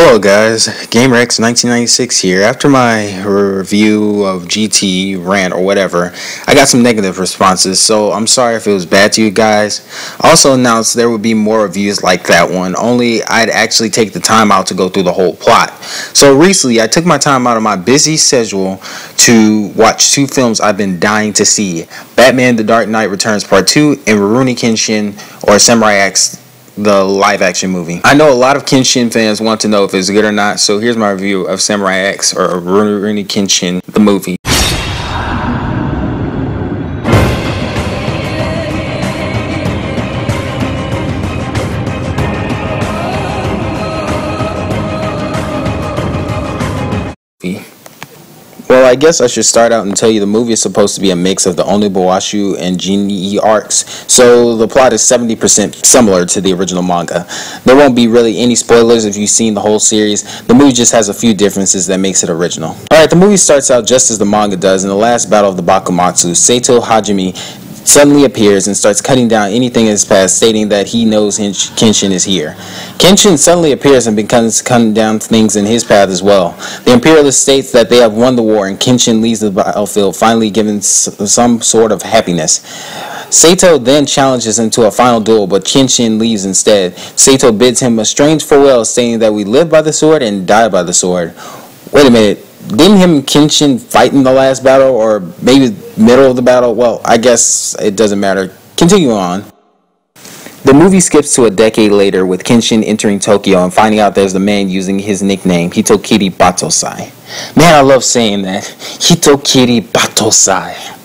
Hello guys, GameRex1996 here. After my review of GT rant or whatever, I got some negative responses, so I'm sorry if it was bad to you guys. Also announced there would be more reviews like that one, only I'd actually take the time out to go through the whole plot. So recently I took my time out of my busy schedule to watch two films I've been dying to see: Batman The Dark Knight Returns Part 2 and RuroKen or Samurai X, the live action movie. I know a lot of Kenshin fans want to know if it's good or not, so here's my review of Samurai X or Rurouni Kenshin, the movie. Well, I guess I should start out and tell you the movie is supposed to be a mix of the Onibawashu and Jin'i arcs, so the plot is 70% similar to the original manga. There won't be really any spoilers if you've seen the whole series. The movie just has a few differences that makes it original. Alright, the movie starts out just as the manga does. In the last battle of the Bakumatsu, Saito Hajime suddenly appears and starts cutting down anything in his past, stating that he knows Kenshin is here. Kenshin suddenly appears and begins cutting down things in his path as well. The Imperialist states that they have won the war, and Kenshin leaves the battlefield, finally given some sort of happiness. Saito then challenges him to a final duel, but Kenshin leaves instead. Saito bids him a strange farewell, saying that we live by the sword and die by the sword. Wait a minute. Didn't him and Kenshin fight in the last battle, or maybe middle of the battle? Well, I guess it doesn't matter. Continue on. The movie skips to a decade later with Kenshin entering Tokyo and finding out there's the man using his nickname, Hitokiri Batosai. Man, I love saying that. Hitokiri Batosai.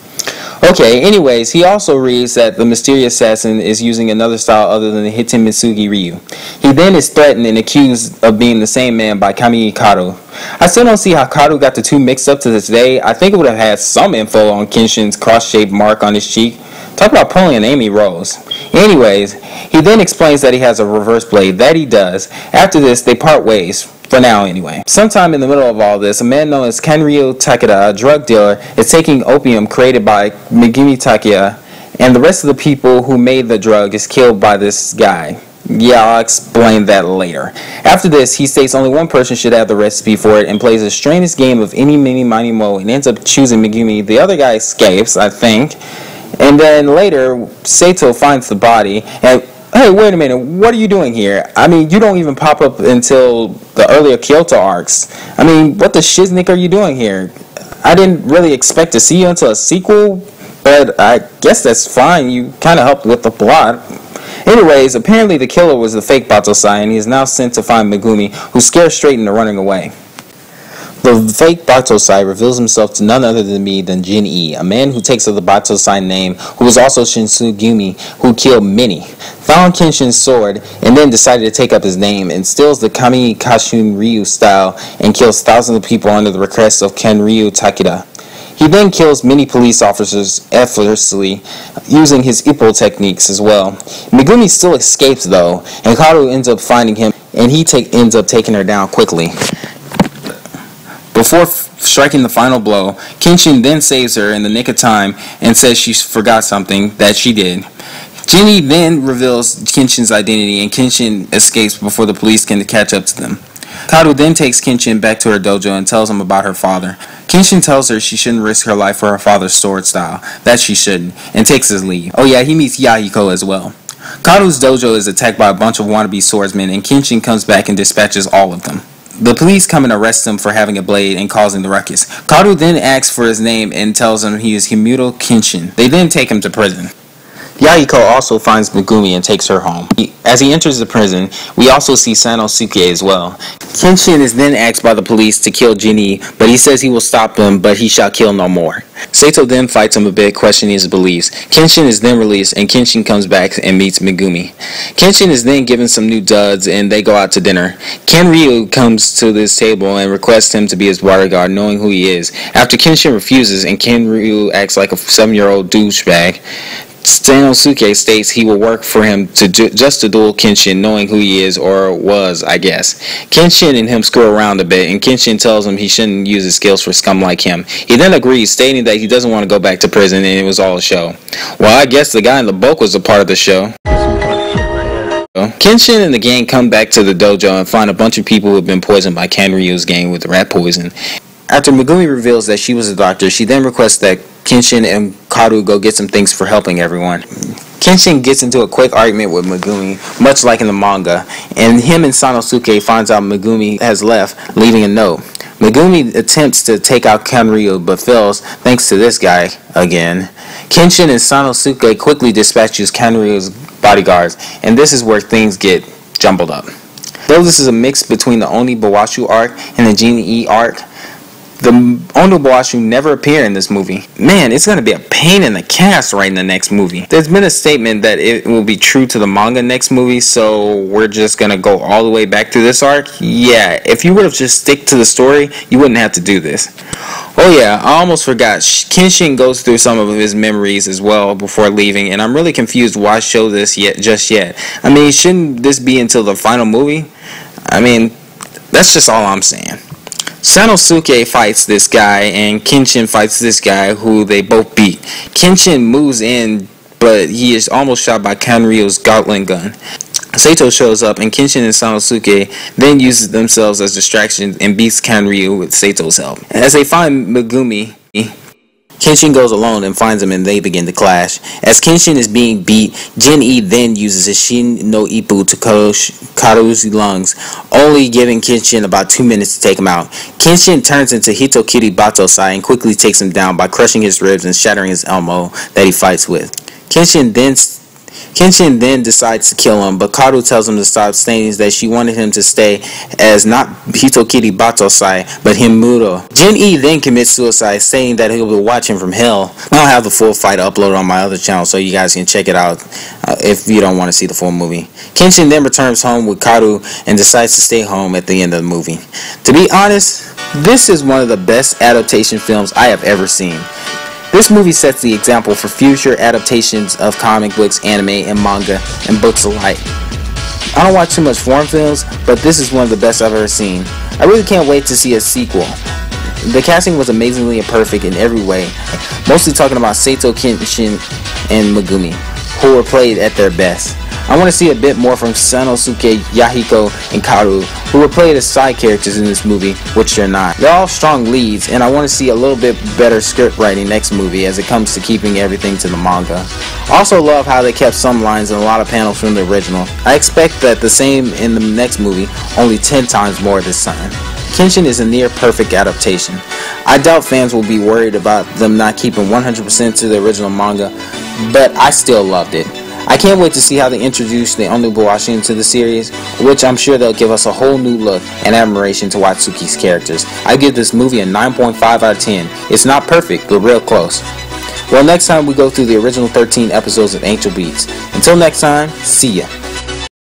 Okay, anyways, he also reads that the mysterious assassin is using another style other than the Hitomitsugi Ryu. He then is threatened and accused of being the same man by Kami Karu. I still don't see how Karu got the two mixed up to this day. I think it would have had some info on Kenshin's cross-shaped mark on his cheek. Talk about pulling an Amy Rose. Anyways, he then explains that he has a reverse blade. That he does. After this, they part ways. For now, anyway. Sometime in the middle of all this, a man known as Kenryo Takeda, a drug dealer, is taking opium created by Megumi Takeya, and the rest of the people who made the drug is killed by this guy. Yeah, I'll explain that later. After this, he states only one person should have the recipe for it and plays the strangest game of any, mini, miny, mo, and ends up choosing Megumi. The other guy escapes, I think. And then later, Saito finds the body, and hey, wait a minute, what are you doing here? I mean, you don't even pop up until the earlier Kyoto arcs. I mean, what the shiznick are you doing here? I didn't really expect to see you until a sequel, but I guess that's fine. You kind of helped with the plot. Anyways, apparently the killer was the fake Batosai, and he is now sent to find Megumi, who's scared straight into running away. The fake Batosai reveals himself to none other than Jin'i, a man who takes up the Batosai name, who was also Shinsugumi, who killed many, found Kenshin's sword, and then decided to take up his name, and steals the Kami Kashun Ryu style, and kills thousands of people under the request of Kenryo Takeda. He then kills many police officers effortlessly, using his Ippo techniques as well. Megumi still escapes though, and Karu ends up finding him, and he ends up taking her down quickly. Before striking the final blow, Kenshin then saves her in the nick of time and says she forgot something that she did. Jin'i then reveals Kenshin's identity, and Kenshin escapes before the police can catch up to them. Karu then takes Kenshin back to her dojo and tells him about her father. Kenshin tells her she shouldn't risk her life for her father's sword style, that she shouldn't, and takes his leave. Oh yeah, he meets Yahiko as well. Karu's dojo is attacked by a bunch of wannabe swordsmen, and Kenshin comes back and dispatches all of them. The police come and arrest him for having a blade and causing the ruckus. Karu then asks for his name and tells him he is Himuro Kenshin. They then take him to prison. Yahiko also finds Megumi and takes her home. As he enters the prison, we also see Sanosuke as well. Kenshin is then asked by the police to kill Jin'i, but he says he will stop him, but he shall kill no more. Saito then fights him a bit, questioning his beliefs. Kenshin is then released, and Kenshin comes back and meets Megumi. Kenshin is then given some new duds, and they go out to dinner. Kenryo comes to this table and requests him to be his bodyguard, knowing who he is. After Kenshin refuses, and Kenryo acts like a 7-year-old douchebag, Sanosuke states he will work for him just to duel Kenshin, knowing who he is, or was, I guess. Kenshin and him screw around a bit, and Kenshin tells him he shouldn't use his skills for scum like him. He then agrees, stating that he doesn't want to go back to prison and it was all a show. Well, I guess the guy in the book was a part of the show. Kenshin and the gang come back to the dojo and find a bunch of people who have been poisoned by Kanryu's gang with rat poison. After Megumi reveals that she was a doctor, she then requests that Kenshin and Karu go get some things for helping everyone. Kenshin gets into a quick argument with Megumi, much like in the manga, and him and Sanosuke finds out Megumi has left, leaving a note. Megumi attempts to take out Kanryu but fails thanks to this guy again. Kenshin and Sanosuke quickly dispatches Kanryu's bodyguards, and this is where things get jumbled up. Though this is a mix between the Oni Bawashu arc and the Genie arc, the Ono Bawashu never appear in this movie. Man, it's going to be a pain in the cast right in the next movie. There's been a statement that it will be true to the manga next movie, so we're just going to go all the way back to this arc? Yeah, if you would have just stick to the story, you wouldn't have to do this. Oh yeah, I almost forgot. Kenshin goes through some of his memories as well before leaving, and I'm really confused why show this just yet. I mean, shouldn't this be until the final movie? I mean, that's just all I'm saying. Sanosuke fights this guy, and Kenshin fights this guy who they both beat. Kenshin moves in, but he is almost shot by Kanryu's Gatling gun. Sato shows up, and Kenshin and Sanosuke then uses themselves as distractions and beats Kanryu with Sato's help. As they find Megumi, Kenshin goes alone and finds him, and they begin to clash. As Kenshin is being beat, Jin-E then uses his Shin no Ippu to Karu's lungs, only giving Kenshin about 2 minutes to take him out. Kenshin turns into Hitokiri Batosai and quickly takes him down by crushing his ribs and shattering his elbow that he fights with. Kenshin then decides to kill him, but Karu tells him to stop, stating that she wanted him to stay as not Hitokiri Batosai, but Himuro. Jin-E then commits suicide, saying that he'll be watching from hell. I'll have the full fight uploaded on my other channel so you guys can check it out if you don't want to see the full movie. Kenshin then returns home with Karu and decides to stay home at the end of the movie. To be honest, this is one of the best adaptation films I have ever seen. This movie sets the example for future adaptations of comic books, anime, and manga, and books alike. I don't watch too much foreign films, but this is one of the best I've ever seen. I really can't wait to see a sequel. The casting was amazingly perfect in every way, mostly talking about Sato, Kenshin, and Megumi, who were played at their best. I want to see a bit more from Sanosuke, Yahiko, and Karu, who were played as side characters in this movie, which they're not. They're all strong leads, and I want to see a little bit better script writing next movie as it comes to keeping everything to the manga. Also love how they kept some lines and a lot of panels from the original. I expect that the same in the next movie, only 10 times more this time. Kenshin is a near perfect adaptation. I doubt fans will be worried about them not keeping 100% to the original manga, but I still loved it. I can't wait to see how they introduce the Onubowashi into the series, which I'm sure they'll give us a whole new look and admiration to Watsuki's characters. I give this movie a 9.5 out of 10. It's not perfect, but real close. Well, next time we go through the original 13 episodes of Angel Beats. Until next time, see ya.